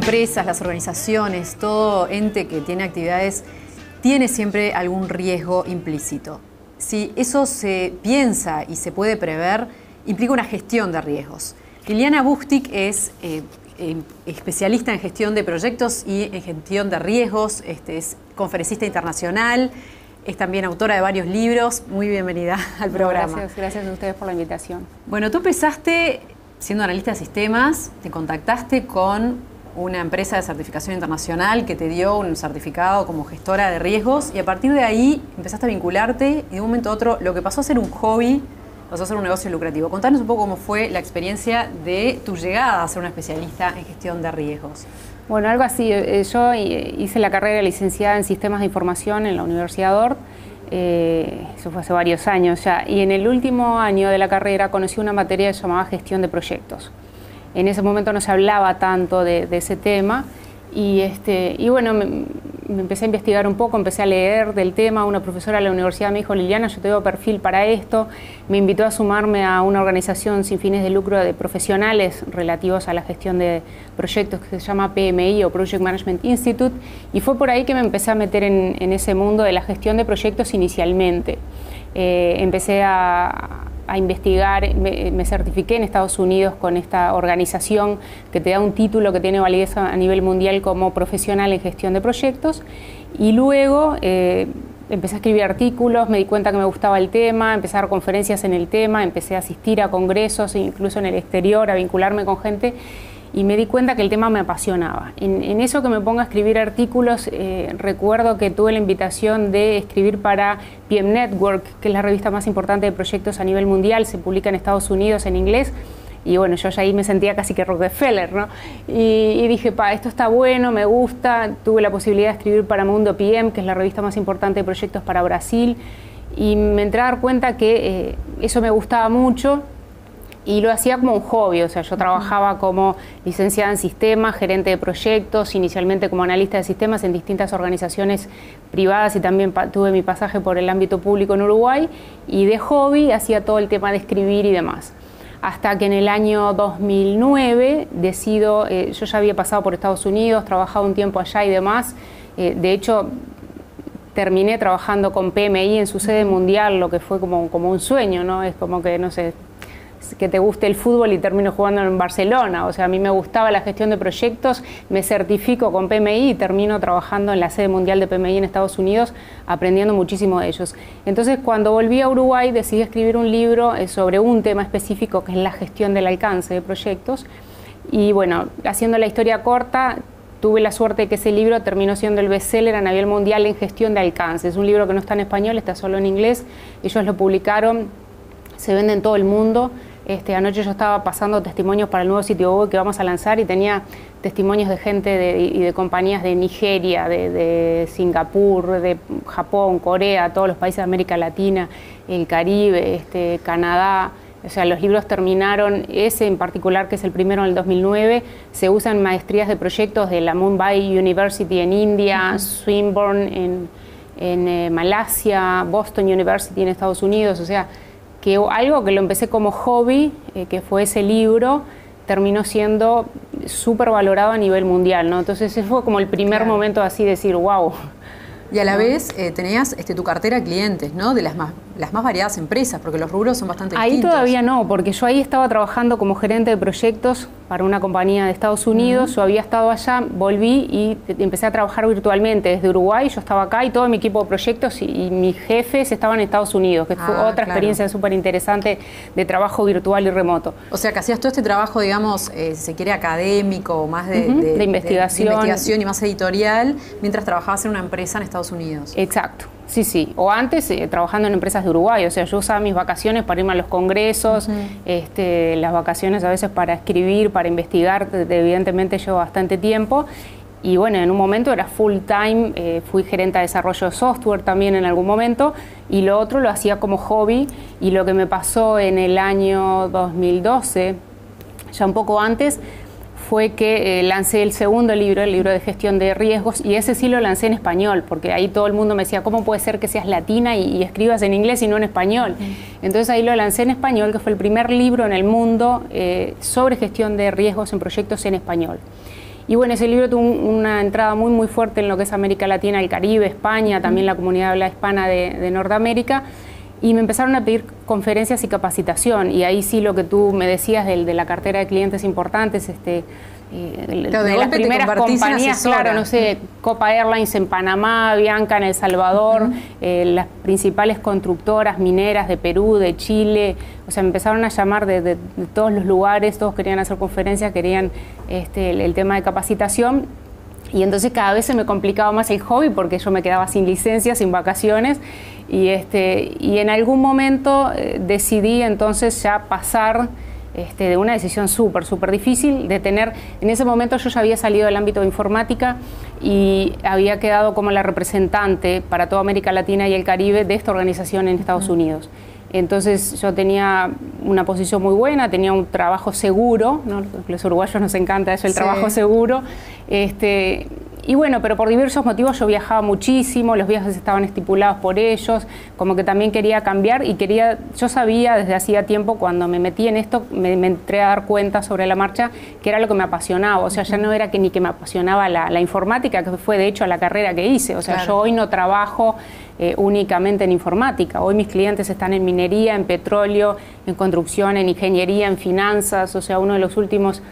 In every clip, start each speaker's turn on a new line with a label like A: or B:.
A: empresas, las organizaciones, todo ente que tiene actividades, tiene siempre algún riesgo implícito. Si eso se piensa y se puede prever, implica una gestión de riesgos. Liliana Bustic es especialista en gestión de proyectos y en gestión de riesgos, es conferencista internacional, es también autora de varios libros. Muy bienvenida al programa.
B: Gracias a ustedes por la invitación.
A: Bueno, tú empezaste siendo analista de sistemas, te contactaste con una empresa de certificación internacional que te dio un certificado como gestora de riesgos y a partir de ahí empezaste a vincularte y de un momento a otro lo que pasó a ser un hobby pasó a ser un negocio lucrativo. Contanos un poco cómo fue la experiencia de tu llegada a ser una especialista en gestión de riesgos.
B: Bueno, algo así. Yo hice la carrera de licenciada en Sistemas de Información en la Universidad Dordt. Eso fue hace varios años ya. Y en el último año de la carrera conocí una materia llamada Gestión de Proyectos. En ese momento no se hablaba tanto de ese tema. Y bueno, me empecé a investigar un poco, empecé a leer del tema. Una profesora de la universidad me dijo: Liliana, yo te veo perfil para esto. Me invitó a sumarme a una organización sin fines de lucro de profesionales relativos a la gestión de proyectos que se llama PMI o Project Management Institute. Y fue por ahí que me empecé a meter en ese mundo de la gestión de proyectos inicialmente. Empecé a investigar, me certifiqué en Estados Unidos con esta organización que te da un título que tiene validez a nivel mundial como profesional en gestión de proyectos y luego empecé a escribir artículos, me di cuenta que me gustaba el tema, empecé a dar conferencias en el tema, empecé a asistir a congresos, incluso en el exterior, a vincularme con gente y me di cuenta que el tema me apasionaba. En eso que me pongo a escribir artículos, recuerdo que tuve la invitación de escribir para PM Network, que es la revista más importante de proyectos a nivel mundial, se publica en Estados Unidos en inglés, y bueno, yo ya ahí me sentía casi que Rockefeller, ¿no? Y dije, esto está bueno, me gusta. Tuve la posibilidad de escribir para Mundo PM, que es la revista más importante de proyectos para Brasil, y me entré a dar cuenta que eso me gustaba mucho. Y lo hacía como un hobby, o sea, yo trabajaba como licenciada en sistemas, gerente de proyectos, inicialmente como analista de sistemas en distintas organizaciones privadas y también tuve mi pasaje por el ámbito público en Uruguay y de hobby hacía todo el tema de escribir y demás. Hasta que en el año 2009 decido, yo ya había pasado por Estados Unidos, trabajado un tiempo allá y demás, de hecho terminé trabajando con PMI en su sede mundial, lo que fue como un sueño, ¿no? Es como que, no sé, que te guste el fútbol y termino jugando en Barcelona. O sea, a mí me gustaba la gestión de proyectos, me certifico con PMI y termino trabajando en la sede mundial de PMI en Estados Unidos, aprendiendo muchísimo de ellos. Entonces, cuando volví a Uruguay, decidí escribir un libro sobre un tema específico, que es la gestión del alcance de proyectos. Y bueno, haciendo la historia corta, tuve la suerte de que ese libro terminó siendo el bestseller a nivel mundial en gestión de alcance. Es un libro que no está en español, está solo en inglés. Ellos lo publicaron, se vende en todo el mundo. Anoche yo estaba pasando testimonios para el nuevo sitio web que vamos a lanzar y tenía testimonios de gente y de compañías de Nigeria, de Singapur, de Japón, Corea, todos los países de América Latina, el Caribe, Canadá. O sea, los libros terminaron, ese en particular, que es el primero en el 2009, se usan maestrías de proyectos de la Mumbai University en India, Swinburne en Malasia, Boston University en Estados Unidos, o sea, que algo que lo empecé como hobby, que fue ese libro, terminó siendo súper valorado a nivel mundial, ¿no? Entonces ese fue como el primer momento así de decir, wow.
A: Y a la vez tenías tu cartera de clientes, ¿no? De las más variadas empresas, porque los rubros son bastante distintos.
B: Ahí todavía no, porque yo ahí estaba trabajando como gerente de proyectos para una compañía de Estados Unidos. Yo había estado allá, volví y empecé a trabajar virtualmente desde Uruguay. Yo estaba acá y todo mi equipo de proyectos y mis jefes estaban en Estados Unidos, que fue otra experiencia súper interesante de trabajo virtual y remoto.
A: O sea, que hacías todo este trabajo, digamos, si se quiere académico, más de
B: investigación.
A: De investigación y más editorial, mientras trabajabas en una empresa en Estados Unidos.
B: Exacto. Sí. O antes trabajando en empresas de Uruguay, o sea, yo usaba mis vacaciones para irme a los congresos, las vacaciones a veces para escribir, para investigar, evidentemente llevo bastante tiempo. Y bueno, en un momento era full time, fui gerente de desarrollo de software también en algún momento, y lo otro lo hacía como hobby. Y lo que me pasó en el año 2012, ya un poco antes, fue que lancé el segundo libro, el libro de gestión de riesgos, y ese sí lo lancé en español, porque ahí todo el mundo me decía, ¿cómo puede ser que seas latina y escribas en inglés y no en español? Entonces ahí lo lancé en español, que fue el primer libro en el mundo sobre gestión de riesgos en proyectos en español. Y bueno, ese libro tuvo una entrada muy fuerte en lo que es América Latina, el Caribe, España, también la comunidad habla hispana de Norteamérica. Y me empezaron a pedir conferencias y capacitación. Y ahí sí lo que tú me decías de la cartera de clientes importantes,
A: claro,
B: de las primeras compañías, claro, no sé, Copa Airlines en Panamá, Bianca en El Salvador, las principales constructoras mineras de Perú, de Chile, o sea, me empezaron a llamar de todos los lugares, todos querían hacer conferencias, querían el tema de capacitación. Y entonces cada vez se me complicaba más el hobby porque yo me quedaba sin licencia, sin vacaciones, y en algún momento decidí entonces ya pasar de una decisión súper difícil de tener. En ese momento yo ya había salido del ámbito de informática y había quedado como la representante para toda América Latina y el Caribe de esta organización en Estados Unidos. Entonces yo tenía una posición muy buena, tenía un trabajo seguro, ¿no? Los uruguayos nos encanta eso, el trabajo seguro. Y bueno, pero por diversos motivos yo viajaba muchísimo, los viajes estaban estipulados por ellos, como que también quería cambiar y yo sabía desde hacía tiempo, cuando me metí en esto, me entré a dar cuenta sobre la marcha que era lo que me apasionaba, o sea, ya no era ni que me apasionaba la informática, que fue de hecho la carrera que hice, o sea, claro. Yo hoy no trabajo únicamente en informática, hoy mis clientes están en minería, en petróleo, en construcción, en ingeniería, en finanzas, o sea, uno de los últimos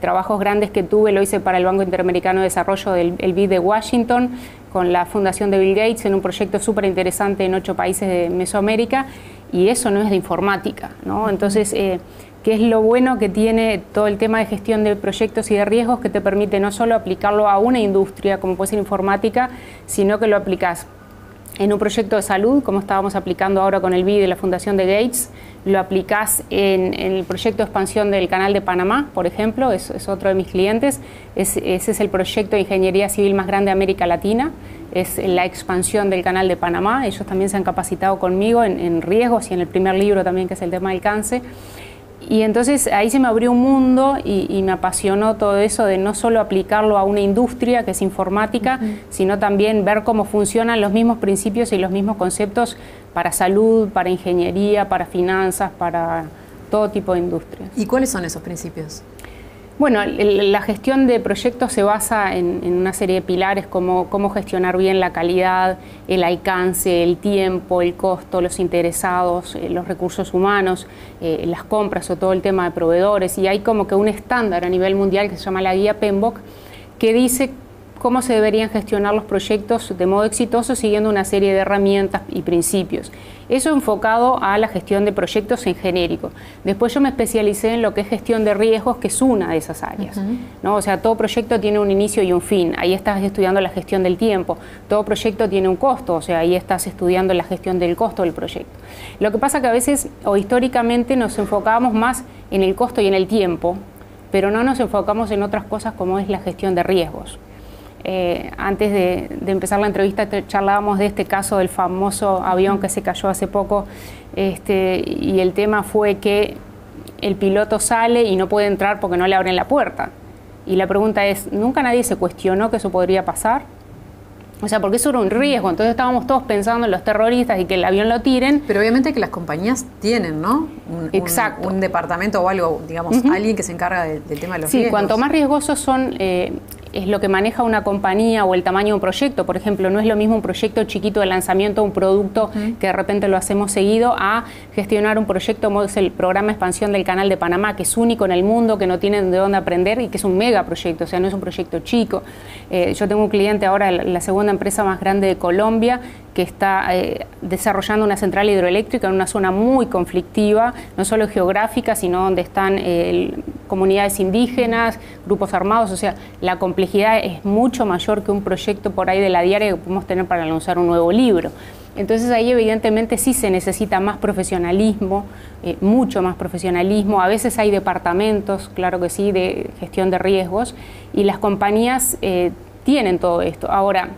B: trabajos grandes que tuve lo hice para el Banco Interamericano de Desarrollo del BID de Washington, con la fundación de Bill Gates, en un proyecto súper interesante en 8 países de Mesoamérica, y eso no es de informática, ¿no? Entonces, ¿qué es lo bueno que tiene todo el tema de gestión de proyectos y de riesgos? Que te permite no solo aplicarlo a una industria, como puede ser informática, sino que lo aplicas en un proyecto de salud, como estábamos aplicando ahora con el BID de la Fundación de Gates, lo aplicás en el proyecto de expansión del Canal de Panamá, por ejemplo, es otro de mis clientes. Ese es el proyecto de ingeniería civil más grande de América Latina, es la expansión del Canal de Panamá. Ellos también se han capacitado conmigo en riesgos y en el primer libro también, que es el tema del cáncer. Y entonces ahí se me abrió un mundo y me apasionó todo eso de no solo aplicarlo a una industria que es informática, sino también ver cómo funcionan los mismos principios y los mismos conceptos para salud, para ingeniería, para finanzas, para todo tipo de industrias.
A: ¿Y cuáles son esos principios?
B: Bueno, la gestión de proyectos se basa en una serie de pilares como cómo gestionar bien la calidad, el alcance, el tiempo, el costo, los interesados, los recursos humanos, las compras o todo el tema de proveedores. Y hay como que un estándar a nivel mundial que se llama la guía PMBOK, que dice cómo se deberían gestionar los proyectos de modo exitoso siguiendo una serie de herramientas y principios. Eso enfocado a la gestión de proyectos en genérico. Después yo me especialicé en lo que es gestión de riesgos, que es una de esas áreas, ¿no? O sea, todo proyecto tiene un inicio y un fin. Ahí estás estudiando la gestión del tiempo. Todo proyecto tiene un costo, o sea, ahí estás estudiando la gestión del costo del proyecto. Lo que pasa que a veces, o históricamente, nos enfocábamos más en el costo y en el tiempo, pero no nos enfocamos en otras cosas como es la gestión de riesgos. Antes de empezar la entrevista charlábamos de este caso del famoso avión que se cayó hace poco, y el tema fue que el piloto sale y no puede entrar porque no le abren la puerta. Y la pregunta es, ¿nunca nadie se cuestionó que eso podría pasar? O sea, porque eso era un riesgo, entonces estábamos todos pensando en los terroristas y que el avión lo tiren.
A: Pero obviamente que las compañías tienen, ¿no?
B: Exacto.
A: Un departamento o algo, digamos, alguien que se encarga del tema de los riesgos.
B: Sí, cuanto más riesgosos son, es lo que maneja una compañía o el tamaño de un proyecto. Por ejemplo, no es lo mismo un proyecto chiquito de lanzamiento, un producto que de repente lo hacemos seguido, a gestionar un proyecto como es el programa de expansión del Canal de Panamá, que es único en el mundo, que no tienen de dónde aprender y que es un mega proyecto, o sea, no es un proyecto chico. Yo tengo un cliente ahora, la segunda empresa más grande de Colombia, que está desarrollando una central hidroeléctrica en una zona muy conflictiva, no solo geográfica, sino donde están comunidades indígenas, grupos armados, o sea, la complejidad es mucho mayor que un proyecto por ahí de la diaria que podemos tener para lanzar un nuevo libro. Entonces ahí evidentemente sí se necesita más profesionalismo, mucho más profesionalismo. A veces hay departamentos, claro que sí, de gestión de riesgos, y las compañías tienen todo esto. Ahora,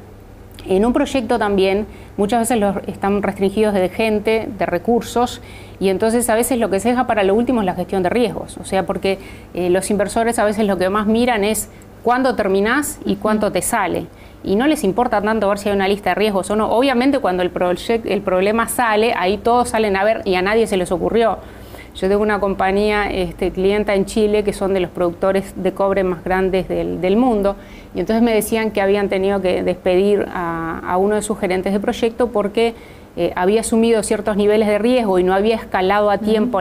B: en un proyecto también muchas veces están restringidos de gente, de recursos, y entonces a veces lo que se deja para lo último es la gestión de riesgos. O sea, porque los inversores a veces lo que más miran es cuándo terminás y cuánto te sale. Y no les importa tanto ver si hay una lista de riesgos o no. Obviamente cuando el problema sale, ahí todos salen a ver y a nadie se les ocurrió. Yo tengo una compañía clienta en Chile que son de los productores de cobre más grandes del mundo, y entonces me decían que habían tenido que despedir a uno de sus gerentes de proyecto porque había asumido ciertos niveles de riesgo y no había escalado a tiempo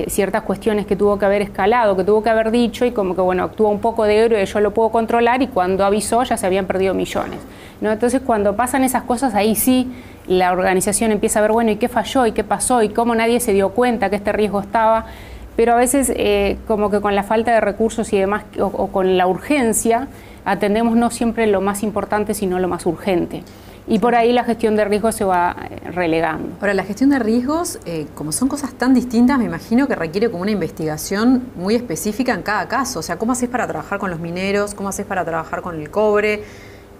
B: ciertas cuestiones que tuvo que haber escalado, que tuvo que haber dicho, y como que bueno, actúa un poco de héroe, yo lo puedo controlar, y cuando avisó ya se habían perdido millones, ¿no? Entonces cuando pasan esas cosas, ahí sí la organización empieza a ver, bueno, ¿y qué falló? ¿Y qué pasó? ¿Y cómo nadie se dio cuenta que este riesgo estaba? Pero a veces como que con la falta de recursos y demás, o con la urgencia, atendemos no siempre lo más importante, sino lo más urgente. Y por ahí la gestión de riesgos se va relegando.
A: Ahora, la gestión de riesgos, como son cosas tan distintas, me imagino que requiere como una investigación muy específica en cada caso. O sea, ¿cómo haces para trabajar con los mineros? ¿Cómo haces para trabajar con el cobre?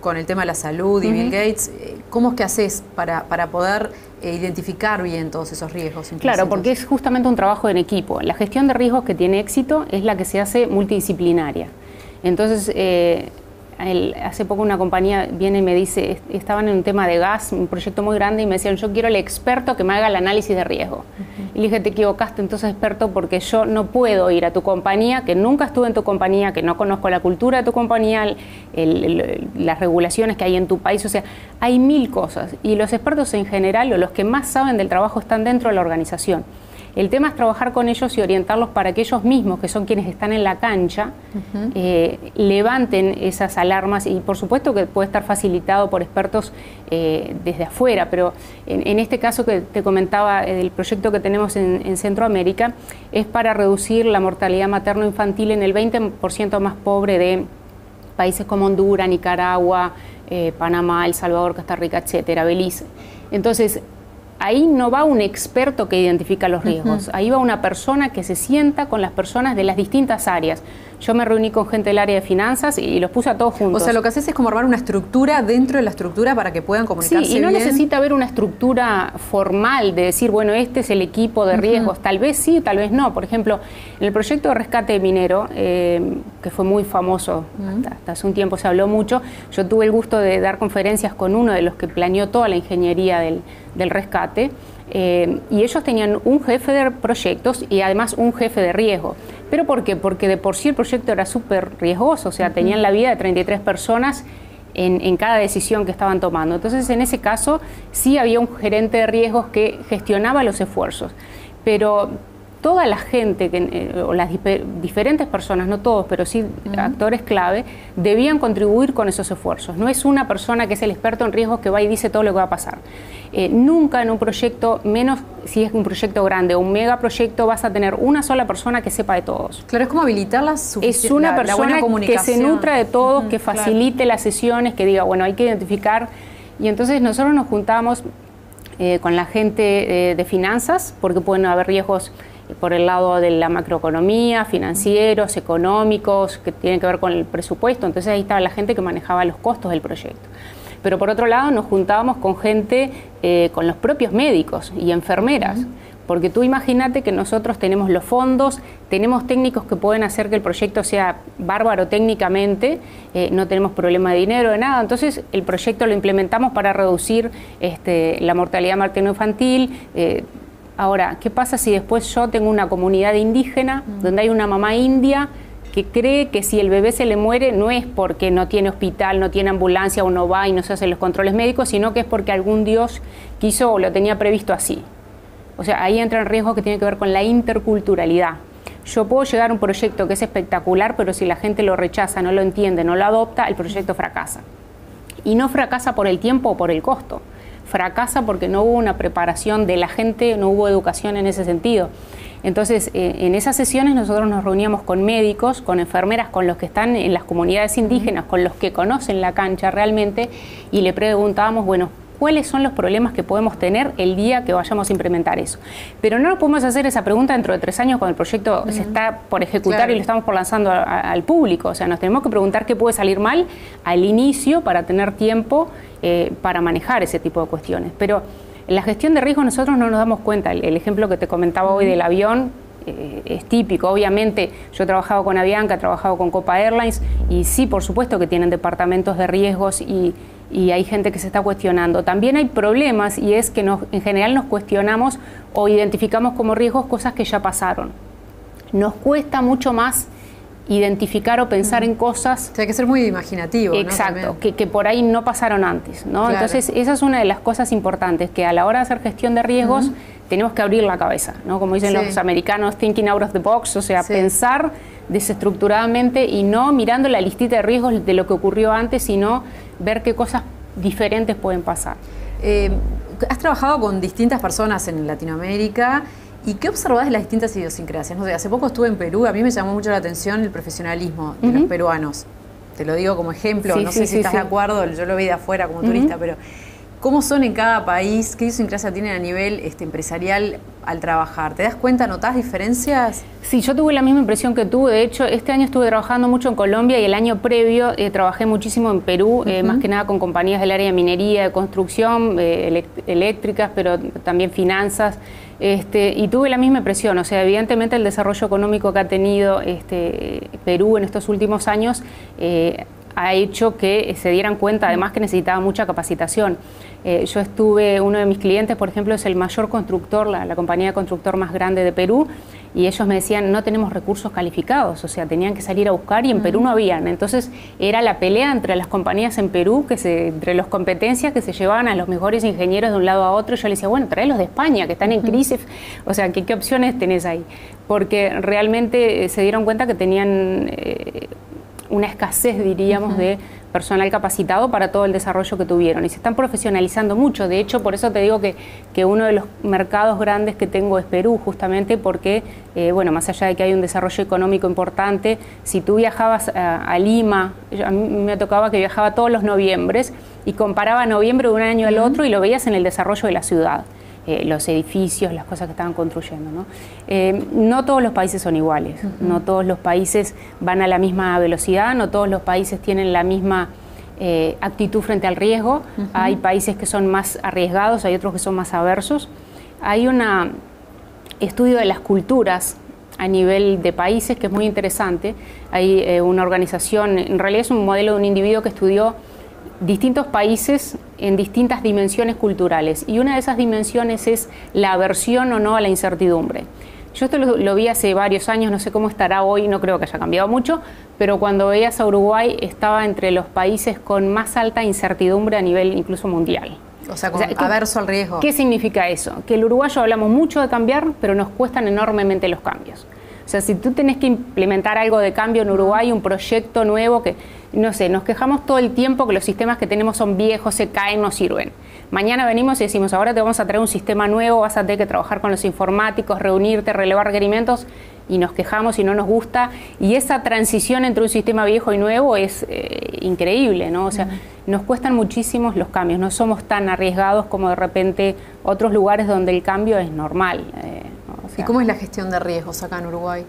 A: Con el tema de la salud y Bill Gates. ¿Cómo es que haces para poder identificar bien todos esos riesgos implícitos?
B: Claro, porque es justamente un trabajo en equipo. La gestión de riesgos que tiene éxito es la que se hace multidisciplinaria. Entonces, hace poco una compañía viene y me dice, estaban en un tema de gas, un proyecto muy grande, y me decían, yo quiero el experto que me haga el análisis de riesgo. Y le dije, te equivocaste, entonces, experto, porque yo no puedo ir a tu compañía, que nunca estuve en tu compañía, que no conozco la cultura de tu compañía, las regulaciones que hay en tu país. O sea, hay 1000 cosas, y los expertos en general, o los que más saben del trabajo, están dentro de la organización. El tema es trabajar con ellos y orientarlos para que ellos mismos, que son quienes están en la cancha, levanten esas alarmas, y por supuesto que puede estar facilitado por expertos desde afuera, pero en este caso que te comentaba del proyecto que tenemos en Centroamérica, es para reducir la mortalidad materno-infantil en el 20% más pobre de países como Honduras, Nicaragua, Panamá, El Salvador, Costa Rica, etcétera, Belice. Entonces, ahí no va un experto que identifica los riesgos, ahí va una persona que se sienta con las personas de las distintas áreas. Yo me reuní con gente del área de finanzas y los puse a todos juntos.
A: O sea, lo que haces es como armar una estructura dentro de la estructura para que puedan comunicarse bien.
B: Sí, y no necesita haber una estructura formal de decir, bueno, este es el equipo de riesgos. Tal vez sí, tal vez no. Por ejemplo, en el proyecto de rescate minero, que fue muy famoso, hasta hace un tiempo se habló mucho, yo tuve el gusto de dar conferencias con uno de los que planeó toda la ingeniería del rescate. Y ellos tenían un jefe de proyectos y además un jefe de riesgo. ¿Pero por qué? Porque de por sí el proyecto era súper riesgoso, o sea, tenían la vida de 33 personas en cada decisión que estaban tomando. Entonces, en ese caso, sí había un gerente de riesgos que gestionaba los esfuerzos. Pero toda la gente, o las diferentes personas, no todos, pero sí actores clave, debían contribuir con esos esfuerzos. No es una persona que es el experto en riesgos que va y dice todo lo que va a pasar. Nunca en un proyecto, menos si es un proyecto grande o un megaproyecto, vas a tener una sola persona que sepa de todos.
A: Claro, es como habilitar
B: es una persona que se nutra de todos, que facilite las sesiones, que diga, bueno, hay que identificar. Y entonces nosotros nos juntamos con la gente de finanzas, porque pueden haber riesgos por el lado de la macroeconomía, financieros, económicos, que tienen que ver con el presupuesto. Entonces ahí estaba la gente que manejaba los costos del proyecto. Pero por otro lado nos juntábamos con gente, con los propios médicos y enfermeras, porque tú imagínate que nosotros tenemos los fondos, tenemos técnicos que pueden hacer que el proyecto sea bárbaro técnicamente, no tenemos problema de dinero, de nada. Entonces el proyecto lo implementamos para reducir la mortalidad materno-infantil. Ahora, ¿qué pasa si después yo tengo una comunidad indígena donde hay una mamá india que cree que si el bebé se le muere no es porque no tiene hospital, no tiene ambulancia o no va y no se hacen los controles médicos, sino que es porque algún Dios quiso o lo tenía previsto así? O sea, ahí entra en riesgo que tiene que ver con la interculturalidad. Yo puedo llegar a un proyecto que es espectacular, pero si la gente lo rechaza, no lo entiende, no lo adopta, el proyecto fracasa. Y no fracasa por el tiempo o por el costo. Fracasa porque no hubo una preparación de la gente, no hubo educación en ese sentido. Entonces, en esas sesiones nosotros nos reuníamos con médicos, con enfermeras, con los que están en las comunidades indígenas, con los que conocen la cancha realmente, y le preguntábamos, bueno, ¿cuáles son los problemas que podemos tener el día que vayamos a implementar eso? Pero no nos podemos hacer esa pregunta dentro de 3 años cuando el proyecto se está por ejecutar y lo estamos por lanzando al público. O sea, nos tenemos que preguntar qué puede salir mal al inicio para tener tiempo para manejar ese tipo de cuestiones. Pero en la gestión de riesgo nosotros no nos damos cuenta. El ejemplo que te comentaba hoy del avión, es típico. Obviamente yo he trabajado con Avianca, he trabajado con Copa Airlines y sí, por supuesto que tienen departamentos de riesgos y hay gente que se está cuestionando. También hay problemas y es que en general nos cuestionamos o identificamos como riesgos cosas que ya pasaron. Nos cuesta mucho más identificar o pensar en cosas...
A: O sea, hay que ser muy imaginativo,
B: exacto, ¿no? que por ahí no pasaron antes, ¿no? Claro. Entonces, esa es una de las cosas importantes, que a la hora de hacer gestión de riesgos tenemos que abrir la cabeza, ¿no? Como dicen los americanos, thinking out of the box, o sea, pensar desestructuradamente y no mirando la listita de riesgos de lo que ocurrió antes, sino ver qué cosas diferentes pueden pasar.
A: Has trabajado con distintas personas en Latinoamérica. ¿Y qué observás de las distintas idiosincrasias? No sé, hace poco estuve en Perú, a mí me llamó mucho la atención el profesionalismo de los peruanos. Te lo digo como ejemplo, no sé si estás de acuerdo, yo lo vi de afuera como turista, pero ¿cómo son en cada país? ¿Qué idiosincrasia tienen a nivel empresarial al trabajar? ¿Te das cuenta, notás diferencias?
B: Sí, yo tuve la misma impresión que tú. De hecho, este año estuve trabajando mucho en Colombia y el año previo trabajé muchísimo en Perú, más que nada con compañías del área de minería, de construcción, eléctricas, pero también finanzas. Y tuve la misma impresión, o sea, evidentemente el desarrollo económico que ha tenido Perú en estos últimos años ha hecho que se dieran cuenta además que necesitaba mucha capacitación. Yo uno de mis clientes, por ejemplo, es el mayor constructor, la compañía de constructor más grande de Perú, y ellos me decían, no tenemos recursos calificados, o sea, tenían que salir a buscar y en Perú no habían. Entonces era la pelea entre las compañías en Perú, entre las competencias que se llevaban a los mejores ingenieros de un lado a otro. Yo les decía, bueno, traelos de España, que están en crisis, o sea, ¿qué opciones tenés ahí? Porque realmente se dieron cuenta que tenían una escasez, diríamos, de personal capacitado para todo el desarrollo que tuvieron y se están profesionalizando mucho. De hecho, por eso te digo que uno de los mercados grandes que tengo es Perú, justamente porque, bueno, más allá de que hay un desarrollo económico importante, si tú viajabas a Lima, a mí me tocaba que viajaba todos los noviembres y comparaba noviembre de un año al otro y lo veías en el desarrollo de la ciudad. Los edificios, las cosas que estaban construyendo, ¿no? No todos los países son iguales, no todos los países van a la misma velocidad, no todos los países tienen la misma actitud frente al riesgo. Hay países que son más arriesgados, hay otros que son más aversos. Hay un estudio de las culturas a nivel de países que es muy interesante. Hay una organización, en realidad es un modelo de un individuo que estudió distintos países en distintas dimensiones culturales y una de esas dimensiones es la aversión o no a la incertidumbre. Yo esto lo vi hace varios años, no sé cómo estará hoy, no creo que haya cambiado mucho, pero cuando veías a Uruguay estaba entre los países con más alta incertidumbre a nivel incluso mundial.
A: O sea, averso al riesgo.
B: ¿Qué significa eso? Que el uruguayo hablamos mucho de cambiar, pero nos cuestan enormemente los cambios. O sea, si tú tenés que implementar algo de cambio en Uruguay, un proyecto nuevo que, no sé, nos quejamos todo el tiempo que los sistemas que tenemos son viejos, se caen, no sirven. Mañana venimos y decimos, ahora te vamos a traer un sistema nuevo, vas a tener que trabajar con los informáticos, reunirte, relevar requerimientos, y nos quejamos y no nos gusta. Y esa transición entre un sistema viejo y nuevo es increíble, ¿no? O sea, nos cuestan muchísimos los cambios, no somos tan arriesgados como de repente otros lugares donde el cambio es normal.
A: O sea, ¿y cómo es la gestión de riesgos acá en Uruguay?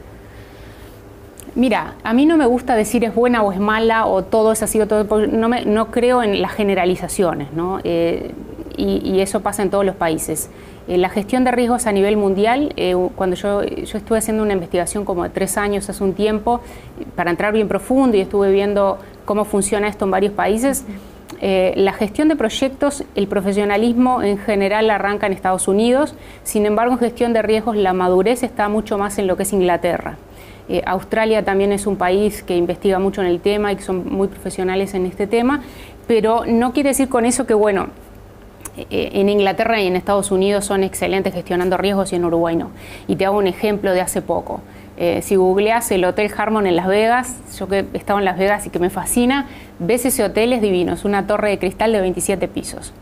B: Mira, a mí no me gusta decir es buena o es mala o todo es así o todo, porque no creo en las generalizaciones, ¿no? Y eso pasa en todos los países. La gestión de riesgos a nivel mundial, cuando yo estuve haciendo una investigación como de 3 años hace un tiempo para entrar bien profundo y estuve viendo cómo funciona esto en varios países. La gestión de proyectos, el profesionalismo en general arranca en Estados Unidos, sin embargo en gestión de riesgos la madurez está mucho más en lo que es Inglaterra. Australia también es un país que investiga mucho en el tema y que son muy profesionales en este tema, pero no quiere decir con eso que, bueno, en Inglaterra y en Estados Unidos son excelentes gestionando riesgos y en Uruguay no. Y te hago un ejemplo de hace poco. Si googleas el Hotel Harmon en Las Vegas, yo que he estado en Las Vegas y que me fascina, ves ese hotel, es divino, es una torre de cristal de 27 pisos.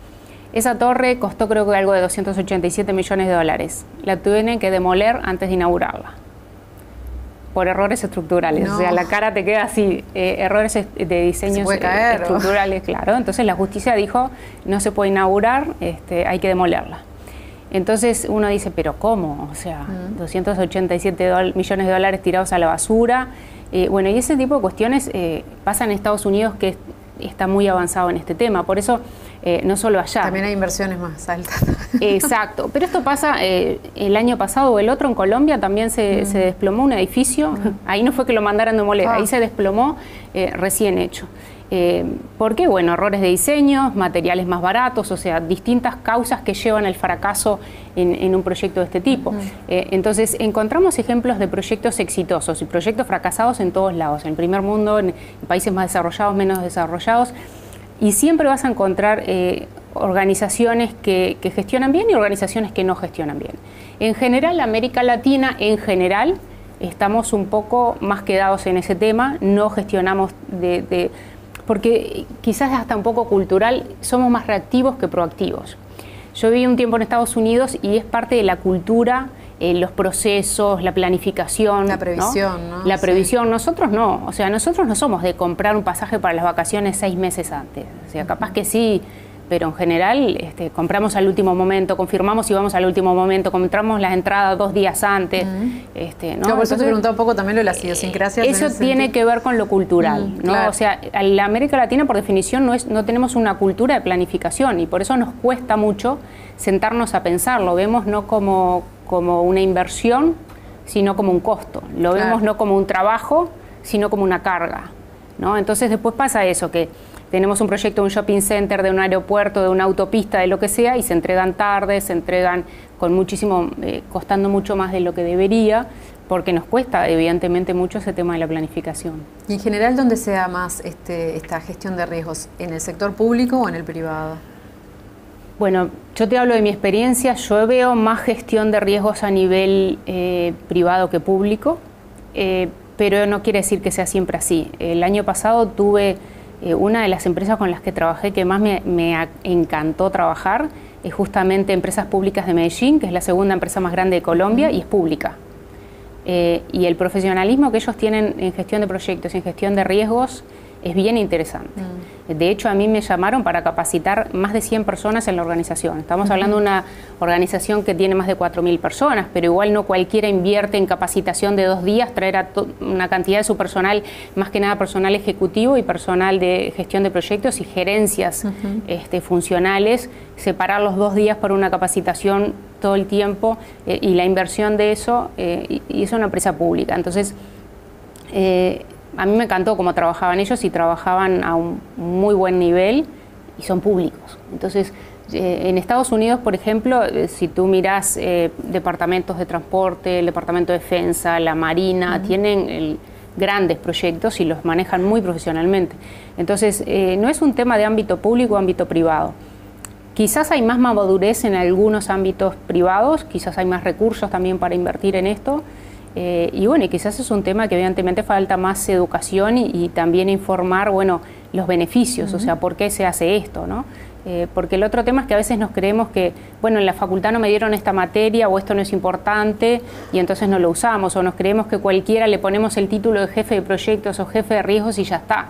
B: Esa torre costó creo que algo de 287 millones de dólares. La tuvieron que demoler antes de inaugurarla, por errores estructurales. No. O sea, la cara te queda así, errores de diseños estructurales, claro. Entonces la justicia dijo, no se puede inaugurar, hay que demolerla. Entonces uno dice, ¿pero cómo? O sea, 287 millones de dólares tirados a la basura. Bueno, y ese tipo de cuestiones pasan en Estados Unidos, que es está muy avanzado en este tema. Por eso, no solo allá.
A: También hay inversiones más altas.
B: Exacto. Pero esto pasa el año pasado o el otro en Colombia, también se desplomó un edificio. Ahí no fue que lo mandaran de demoler, ahí se desplomó recién hecho. ¿Por qué? Bueno, errores de diseño, materiales más baratos, o sea, distintas causas que llevan al fracaso en un proyecto de este tipo. Entonces, encontramos ejemplos de proyectos exitosos y proyectos fracasados en todos lados, en el primer mundo, en países más desarrollados, menos desarrollados, y siempre vas a encontrar organizaciones que gestionan bien y organizaciones que no gestionan bien. En general, América Latina, en general, estamos un poco más quedados en ese tema, no gestionamos porque quizás hasta un poco cultural, somos más reactivos que proactivos. Yo viví un tiempo en Estados Unidos y es parte de la cultura, los procesos, la planificación.
A: La previsión, ¿no?
B: La previsión. Sí. Nosotros no, o sea, nosotros no somos de comprar un pasaje para las vacaciones 6 meses antes. O sea, capaz que sí, pero en general compramos al último momento, confirmamos y vamos al último momento, compramos las entradas 2 días antes. ¿No?
A: Claro, por eso te preguntaba un poco también lo de las idiosincrasias.
B: Eso tiene que ver con lo cultural, ¿no? Claro. O sea, en la América Latina, por definición, no tenemos una cultura de planificación y por eso nos cuesta mucho sentarnos a pensar. Lo vemos no como una inversión, sino como un costo. Lo vemos no como un trabajo, sino como una carga, ¿no? Entonces después pasa eso, que tenemos un proyecto de un shopping center, de un aeropuerto, de una autopista, de lo que sea, y se entregan tarde, se entregan con muchísimo, costando mucho más de lo que debería, porque nos cuesta evidentemente mucho ese tema de la planificación.
A: ¿Y en general dónde se da más esta gestión de riesgos? ¿En el sector público o en el privado?
B: Bueno, yo te hablo de mi experiencia, yo veo más gestión de riesgos a nivel privado que público, pero no quiere decir que sea siempre así. El año pasado tuve una de las empresas con las que trabajé que más me encantó trabajar, es justamente Empresas Públicas de Medellín, que es la segunda empresa más grande de Colombia y es pública. Y el profesionalismo que ellos tienen en gestión de proyectos y en gestión de riesgos es bien interesante. De hecho, a mí me llamaron para capacitar más de 100 personas en la organización. Estamos hablando de una organización que tiene más de 4.000 personas, pero igual no cualquiera invierte en capacitación de 2 días, traer a una cantidad de su personal, más que nada personal ejecutivo y personal de gestión de proyectos y gerencias funcionales, separar los 2 días para una capacitación todo el tiempo y la inversión de eso, y es una empresa pública. Entonces, a mí me encantó cómo trabajaban ellos y trabajaban a un muy buen nivel y son públicos. Entonces, en Estados Unidos, por ejemplo, si tú miras departamentos de transporte, el departamento de defensa, la marina, tienen grandes proyectos y los manejan muy profesionalmente. Entonces, no es un tema de ámbito público o ámbito privado. Quizás hay más madurez en algunos ámbitos privados, quizás hay más recursos también para invertir en esto. Y bueno, y quizás es un tema que evidentemente falta más educación y también informar, bueno, los beneficios, o sea, por qué se hace esto, ¿no? Porque el otro tema es que a veces nos creemos que, bueno, en la facultad no me dieron esta materia o esto no es importante y entonces no lo usamos, o nos creemos que cualquiera le ponemos el título de jefe de proyectos o jefe de riesgos y ya está.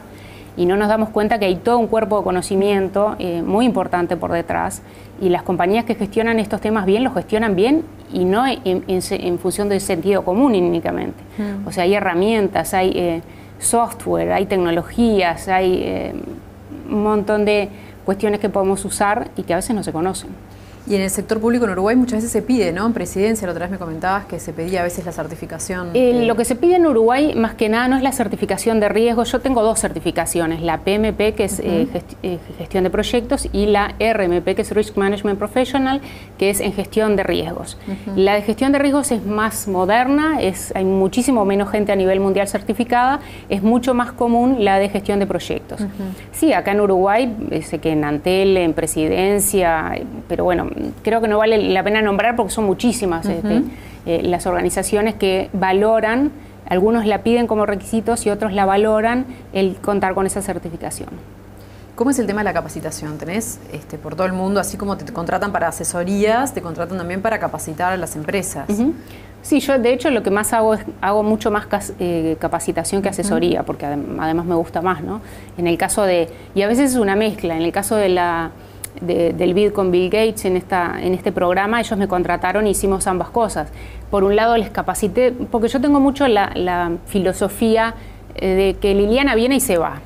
B: Y no nos damos cuenta que hay todo un cuerpo de conocimiento muy importante por detrás y las compañías que gestionan estos temas bien, los gestionan bien y no en función del sentido común únicamente. O sea, hay herramientas, hay software, hay tecnologías, hay un montón de cuestiones que podemos usar y que a veces no se conocen.
A: Y en el sector público en Uruguay muchas veces se pide, ¿no? En presidencia, la otra vez me comentabas que se pedía a veces la certificación.
B: Lo que se pide en Uruguay, más que nada, no es la certificación de riesgo. Yo tengo 2 certificaciones, la PMP, que es gestión de proyectos, y la RMP, que es Risk Management Professional, que es en gestión de riesgos. La de gestión de riesgos es más moderna, hay muchísimo menos gente a nivel mundial certificada, es mucho más común la de gestión de proyectos. Sí, acá en Uruguay, sé que en Antel, en presidencia, pero bueno, creo que no vale la pena nombrar porque son muchísimas las organizaciones que valoran, algunos la piden como requisitos y otros la valoran el contar con esa certificación.
A: ¿Cómo es el tema de la capacitación? ¿Tenés por todo el mundo, así como te contratan para asesorías, te contratan también para capacitar a las empresas?
B: Sí, yo de hecho lo que más hago es mucho más capacitación que asesoría, porque además me gusta más, ¿no? En el caso y a veces es una mezcla, en el caso del BID con Bill Gates en este programa, ellos me contrataron y hicimos ambas cosas. Por un lado les capacité, porque yo tengo mucho la filosofía de que Liliana viene y se va.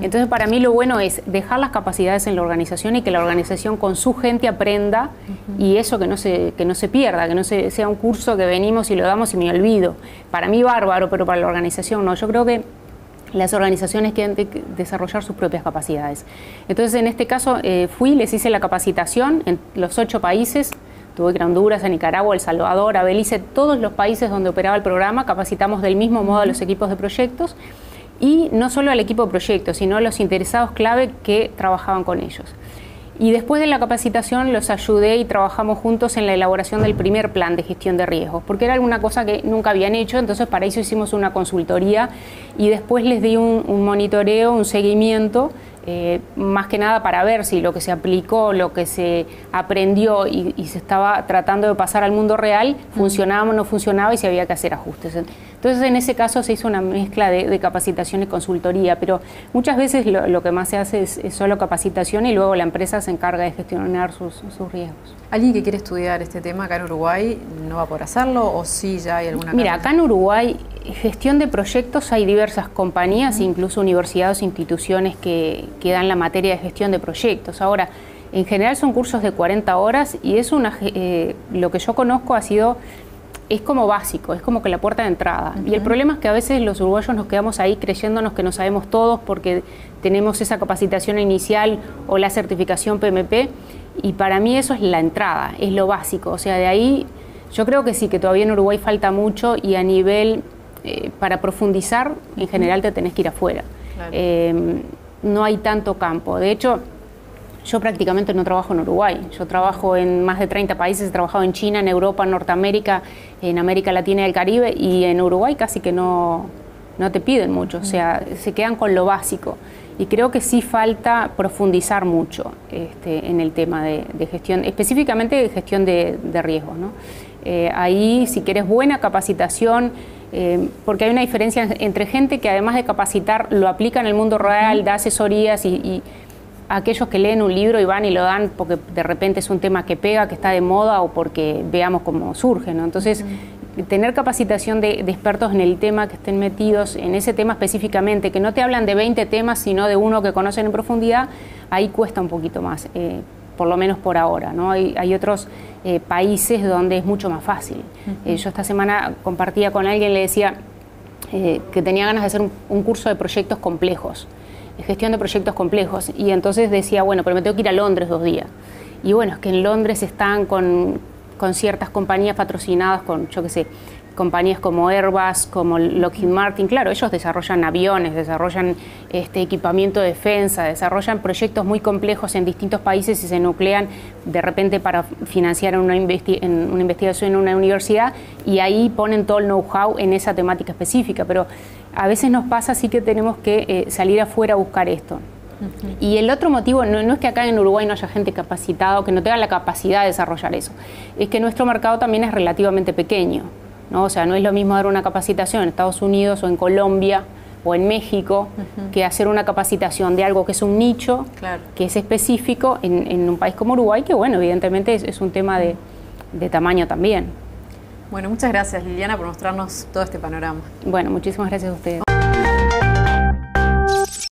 B: Entonces, para mí lo bueno es dejar las capacidades en la organización y que la organización con su gente aprenda y eso que no se pierda, que no sea un curso que venimos y lo damos y me olvido. Para mí bárbaro, pero para la organización no. Yo creo que las organizaciones tienen que desarrollar sus propias capacidades. Entonces, en este caso, les hice la capacitación en los 8 países. Tuve que ir a Honduras, a Nicaragua, El Salvador, a Belice, todos los países donde operaba el programa. Capacitamos del mismo modo a los equipos de proyectos y no solo al equipo de proyectos, sino a los interesados clave que trabajaban con ellos. Y después de la capacitación los ayudé y trabajamos juntos en la elaboración del primer plan de gestión de riesgos, porque era alguna cosa que nunca habían hecho, entonces para eso hicimos una consultoría y después les di un monitoreo, un seguimiento, más que nada para ver si lo que se aplicó, lo que se aprendió y se estaba tratando de pasar al mundo real, funcionaba o no funcionaba y si había que hacer ajustes. Entonces, en ese caso se hizo una mezcla de capacitación y consultoría, pero muchas veces lo que más se hace es solo capacitación y luego la empresa se encarga de gestionar sus riesgos.
A: ¿Alguien que quiere estudiar este tema acá en Uruguay no va a poder hacerlo o sí ya hay alguna?
B: Mira, acá en Uruguay, gestión de proyectos, hay diversas compañías, incluso universidades o instituciones que dan la materia de gestión de proyectos. Ahora, en general son cursos de 40 horas y es lo que yo conozco es como básico, es como que la puerta de entrada. Y el problema es que a veces los uruguayos nos quedamos ahí creyéndonos que no sabemos todos porque tenemos esa capacitación inicial o la certificación PMP y para mí eso es la entrada, es lo básico. O sea, de ahí yo creo que sí, que todavía en Uruguay falta mucho y a nivel, para profundizar, en general te tenés que ir afuera. Claro. No hay tanto campo. De hecho, yo prácticamente no trabajo en Uruguay. Yo trabajo en más de 30 países, he trabajado en China, en Europa, en Norteamérica, en América Latina y el Caribe, y en Uruguay casi que no te piden mucho, o sea, se quedan con lo básico. Y creo que sí falta profundizar mucho en el tema de gestión, específicamente de gestión de riesgos, ¿no? Ahí, si quieres buena capacitación, porque hay una diferencia entre gente que además de capacitar lo aplica en el mundo real, da asesorías y aquellos que leen un libro y van y lo dan porque de repente es un tema que pega, que está de moda o porque veamos cómo surge, ¿no? Entonces, tener capacitación de expertos en el tema, que estén metidos en ese tema específicamente, que no te hablan de 20 temas, sino de uno que conocen en profundidad, ahí cuesta un poquito más, por lo menos por ahora, ¿no? Hay otros países donde es mucho más fácil. Yo esta semana compartía con alguien, le decía que tenía ganas de hacer un curso de proyectos complejos, gestión de proyectos complejos, y entonces decía, bueno, pero me tengo que ir a Londres 2 días. Y bueno, es que en Londres están con ciertas compañías patrocinadas, con, yo qué sé, compañías como Airbus, como Lockheed Martin. Claro, ellos desarrollan aviones, desarrollan equipamiento de defensa, desarrollan proyectos muy complejos en distintos países y se nuclean de repente para financiar una investigación en una universidad y ahí ponen todo el know-how en esa temática específica. Pero a veces nos pasa así que tenemos que salir afuera a buscar esto. Y el otro motivo no es que acá en Uruguay no haya gente capacitada o que no tenga la capacidad de desarrollar eso, es que nuestro mercado también es relativamente pequeño, ¿no? O sea, no es lo mismo dar una capacitación en Estados Unidos o en Colombia o en México que hacer una capacitación de algo que es un nicho, claro, que es específico en un país como Uruguay, que bueno, evidentemente es un tema de tamaño también.
A: Bueno, muchas gracias Liliana por mostrarnos todo este panorama.
B: Bueno, muchísimas gracias a ustedes.